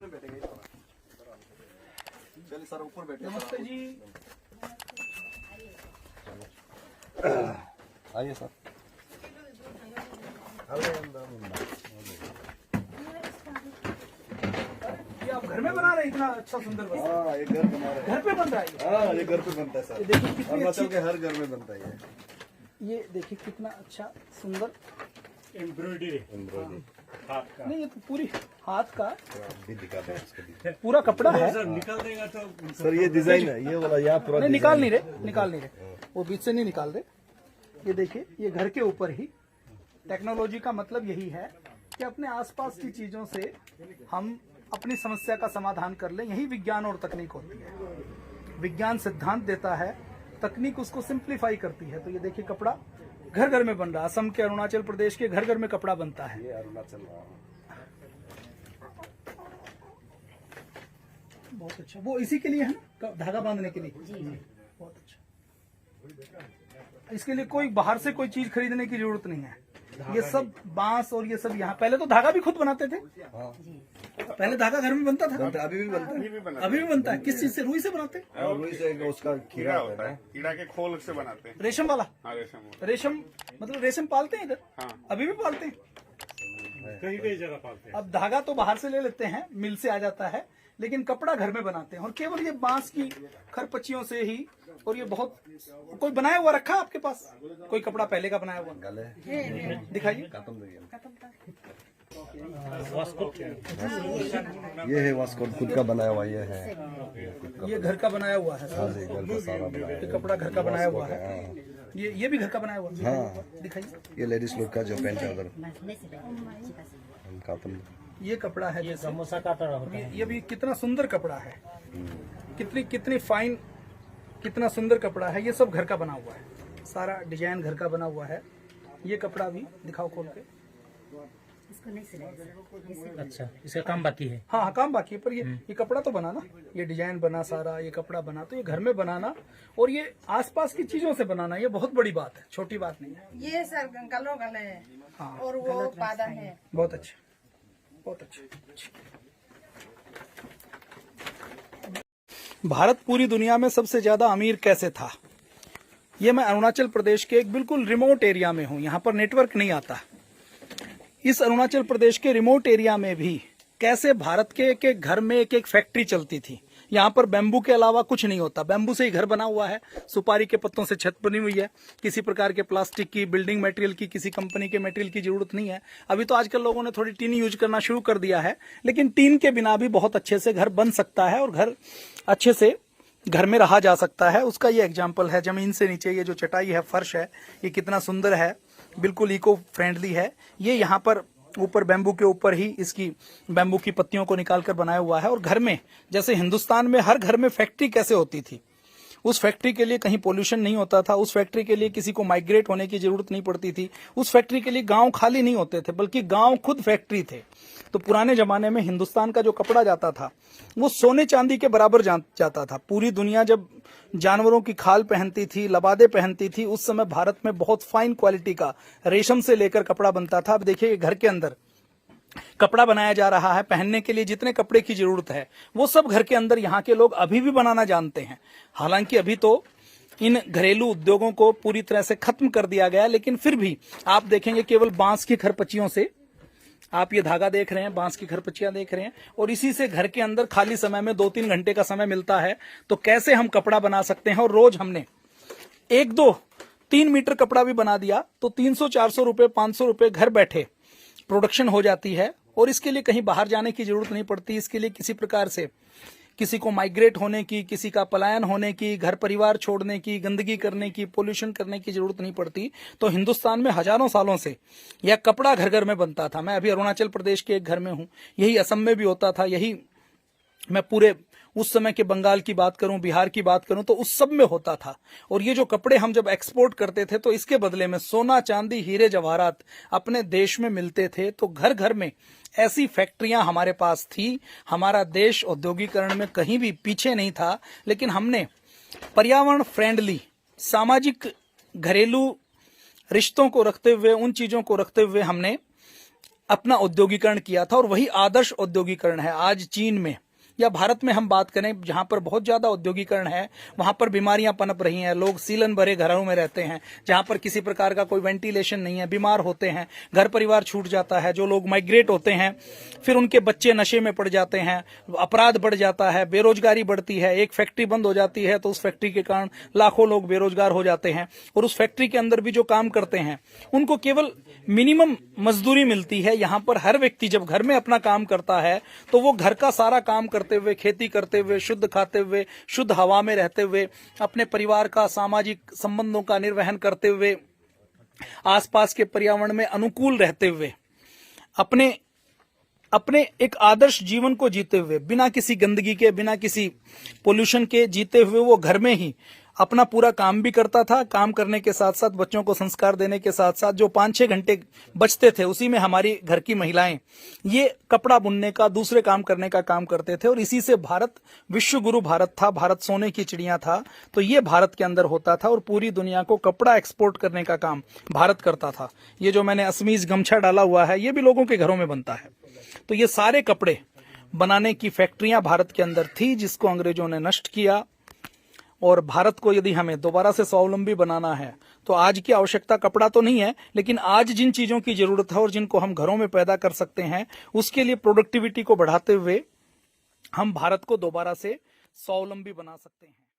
चलिए सर ऊपर बैठे। नमस्ते जी। आइए सर। ये आप घर में बना रहे हैं इतना अच्छा सुंदर बस? हाँ ये घर बना रहे हैं। घर पे बन रहा है ये? हाँ ये घर पे बनता है सर। ये देखिए कितनी अरुणाचल अच्छी, के हर घर में बनता है ये देखिए कितना अच्छा सुंदर एम्ब्रॉयडरी हाथ का नहीं, ये तो पूरी हाथ का भी दिखा दे इसको भी। पूरा कपड़ा है। सर निकल देगा तो सर ये डिजाइन है, ये वाला यहाँ पूरा नहीं डिजाइन निकाल है। नहीं रहे, निकाल नहीं रहे, वो बीच से नहीं निकाल रहे। ये देखिए ये घर के ऊपर ही टेक्नोलॉजी का मतलब यही है कि अपने आसपास की चीजों से हम अपनी समस्या का समाधान कर लें। यही विज्ञान और तकनीक होती है। विज्ञान सिद्धांत देता है, तकनीक उसको सिंप्लीफाई करती है। तो ये देखिए कपड़ा घर घर में बन रहा है। असम के, अरुणाचल प्रदेश के घर घर में कपड़ा बनता है। ये अरुणाचल बहुत अच्छा। वो इसी के लिए है ना, धागा बांधने के लिए? जी बहुत अच्छा। इसके लिए कोई बाहर से कोई चीज खरीदने की जरूरत नहीं है। ये सब बांस और ये सब यहाँ। पहले तो धागा भी खुद बनाते थे। पहले धागा घर में बनता था। अभी भी बनता है। अभी भी बनता है। किस चीज से? रुई से बनाते हैं? और रुई से उसका खीरा होता है। कीड़ा के खोल से बनाते हैं। रेशम वाला? हाँ रेशम। रेशम मतलब रेशम पालते हैं इधर? हाँ। अभी भी पालते हैं। कहीं कहीं जगह पालते हैं। अब धागा तो बाहर से ले लेते हैं, मिल से आ जाता है, लेकिन कपड़ा घर में बनाते हैं। और केवल ये बांस की खरपच्चियों से ही। और ये बहुत कोई बनाया हुआ रखा है आपके पास? कोई कपड़ा पहले का बनाया हुआ गले दिखाइए। खत्म हो गया। वास्को ये है वास्को खुद का बनाया हुआ, ये है ये घर का बनाया हुआ है। हाँ जी, घर का सारा बनाया ये कपड़ा घर का बनाया हुआ है। हाँ। ये भी घर का बनाया हुआ है। हाँ। दिखाइए। ये लेडीज लोग का जो पैंट है उधर कातन। ये कपड़ा है जैसे, समोसा काटा होता है। ये भी कितना सुंदर कपड़ा है। कितनी कितनी फाइन, कितना सुंदर कपड़ा है। ये सब घर का बना हुआ है, सारा डिजाइन घर का बना हुआ है। ये कपड़ा भी दिखाओ खोल के। अच्छा, इसका काम बाकी है। हाँ हाँ काम बाकी है, पर ये कपड़ा तो बना ना, ये डिजाइन बना सारा, ये कपड़ा बना। तो ये घर में बनाना और ये आसपास की चीजों से बनाना, ये बहुत बड़ी बात है, छोटी बात नहीं है। ये सर गलों गले है। हाँ और वो पादा है। बहुत अच्छे, बहुत अच्छे। भारत पूरी दुनिया में सबसे ज्यादा अमीर कैसे था? ये मैं अरुणाचल प्रदेश के एक बिल्कुल रिमोट एरिया में हूँ। यहाँ पर नेटवर्क नहीं आता। इस अरुणाचल प्रदेश के रिमोट एरिया में भी कैसे भारत के एक एक घर में एक एक फैक्ट्री चलती थी। यहाँ पर बैम्बू के अलावा कुछ नहीं होता। बैम्बू से ही घर बना हुआ है, सुपारी के पत्तों से छत बनी हुई है। किसी प्रकार के प्लास्टिक की, बिल्डिंग मटेरियल की, किसी कंपनी के मटेरियल की जरूरत नहीं है। अभी तो आजकल लोगों ने थोड़ी टीन यूज करना शुरू कर दिया है, लेकिन टीन के बिना भी बहुत अच्छे से घर बन सकता है और घर अच्छे से घर में रहा जा सकता है। उसका ये एग्जाम्पल है। जमीन से नीचे ये जो चटाई है, फर्श है, ये कितना सुंदर है, बिल्कुल इको फ्रेंडली है। ये यहाँ पर ऊपर बैम्बू के ऊपर ही इसकी बैम्बू की पत्तियों को निकालकर बनाया हुआ है। और घर में, जैसे हिंदुस्तान में हर घर में फैक्ट्री कैसे होती थी, उस फैक्ट्री के लिए कहीं पोल्यूशन नहीं होता था, उस फैक्ट्री के लिए किसी को माइग्रेट होने की जरूरत नहीं पड़ती थी, उस फैक्ट्री के लिए गांव खाली नहीं होते थे, बल्कि गांव खुद फैक्ट्री थे। तो पुराने जमाने में हिंदुस्तान का जो कपड़ा जाता था वो सोने चांदी के बराबर जाता था। पूरी दुनिया जब जानवरों की खाल पहनती थी, लबादे पहनती थी, उस समय भारत में बहुत फाइन क्वालिटी का रेशम से लेकर कपड़ा बनता था। अब देखिए घर के अंदर कपड़ा बनाया जा रहा है। पहनने के लिए जितने कपड़े की जरूरत है वो सब घर के अंदर यहाँ के लोग अभी भी बनाना जानते हैं। हालांकि अभी तो इन घरेलू उद्योगों को पूरी तरह से खत्म कर दिया गया, लेकिन फिर भी आप देखेंगे केवल बांस की खरपच्चियों से, आप ये धागा देख रहे हैं, बांस की खरपच्चियां देख रहे हैं, और इसी से घर के अंदर खाली समय में 2-3 घंटे का समय मिलता है। तो कैसे हम कपड़ा बना सकते हैं। और रोज हमने 1-2-3 मीटर कपड़ा भी बना दिया तो 300-400 रुपए, 500 रुपए घर बैठे प्रोडक्शन हो जाती है। और इसके लिए कहीं बाहर जाने की जरूरत नहीं पड़ती। इसके लिए किसी प्रकार से किसी को माइग्रेट होने की, किसी का पलायन होने की, घर परिवार छोड़ने की, गंदगी करने की, पोल्यूशन करने की जरूरत नहीं पड़ती। तो हिंदुस्तान में हजारों सालों से यह कपड़ा घर घर में बनता था। मैं अभी अरुणाचल प्रदेश के एक घर में हूं, यही असम में भी होता था, यही मैं पूरे उस समय के बंगाल की बात करूं, बिहार की बात करूं, तो उस सब में होता था। और ये जो कपड़े हम जब एक्सपोर्ट करते थे तो इसके बदले में सोना, चांदी, हीरे जवाहरात अपने देश में मिलते थे। तो घर घर में ऐसी फैक्ट्रियां हमारे पास थी। हमारा देश औद्योगिकरण में कहीं भी पीछे नहीं था, लेकिन हमने पर्यावरण फ्रेंडली, सामाजिक, घरेलू रिश्तों को रखते हुए, उन चीजों को रखते हुए हमने अपना औद्योगिकरण किया था और वही आदर्श औद्योगिकरण है। आज चीन में या भारत में हम बात करें, जहां पर बहुत ज्यादा औद्योगिकरण है, वहां पर बीमारियां पनप रही हैं, लोग सीलन भरे घरों में रहते हैं, जहां पर किसी प्रकार का कोई वेंटिलेशन नहीं है, बीमार होते हैं, घर परिवार छूट जाता है, जो लोग माइग्रेट होते हैं फिर उनके बच्चे नशे में पड़ जाते हैं, अपराध बढ़ जाता है, बेरोजगारी बढ़ती है। एक फैक्ट्री बंद हो जाती है तो उस फैक्ट्री के कारण लाखों लोग बेरोजगार हो जाते हैं, और उस फैक्ट्री के अंदर भी जो काम करते हैं उनको केवल मिनिमम मजदूरी मिलती है। यहाँ पर हर व्यक्ति जब घर में अपना काम करता है तो वो घर का सारा काम करते हुए, खेती करते हुए, शुद्ध खाते हुए, शुद्ध हवा में रहते हुए, अपने परिवार का सामाजिक संबंधों का निर्वहन करते हुए, आसपास के पर्यावरण में अनुकूल रहते हुए, अपने एक आदर्श जीवन को जीते हुए, बिना किसी गंदगी के, बिना किसी पोल्यूशन के जीते हुए वो घर में ही अपना पूरा काम भी करता था। काम करने के साथ साथ बच्चों को संस्कार देने के साथ साथ जो 5-6 घंटे बचते थे उसी में हमारी घर की महिलाएं ये कपड़ा बुनने का, दूसरे काम करने का काम करते थे, और इसी से भारत विश्व गुरु भारत था, भारत सोने की चिड़िया था। तो ये भारत के अंदर होता था और पूरी दुनिया को कपड़ा एक्सपोर्ट करने का काम भारत करता था। ये जो मैंने असमीज गमछा डाला हुआ है ये भी लोगों के घरों में बनता है। तो ये सारे कपड़े बनाने की फैक्ट्रियां भारत के अंदर थी, जिसको अंग्रेजों ने नष्ट किया। और भारत को यदि हमें दोबारा से स्वावलंबी बनाना है तो आज की आवश्यकता कपड़ा तो नहीं है, लेकिन आज जिन चीजों की जरूरत है और जिनको हम घरों में पैदा कर सकते हैं उसके लिए प्रोडक्टिविटी को बढ़ाते हुए हम भारत को दोबारा से स्वावलंबी बना सकते हैं।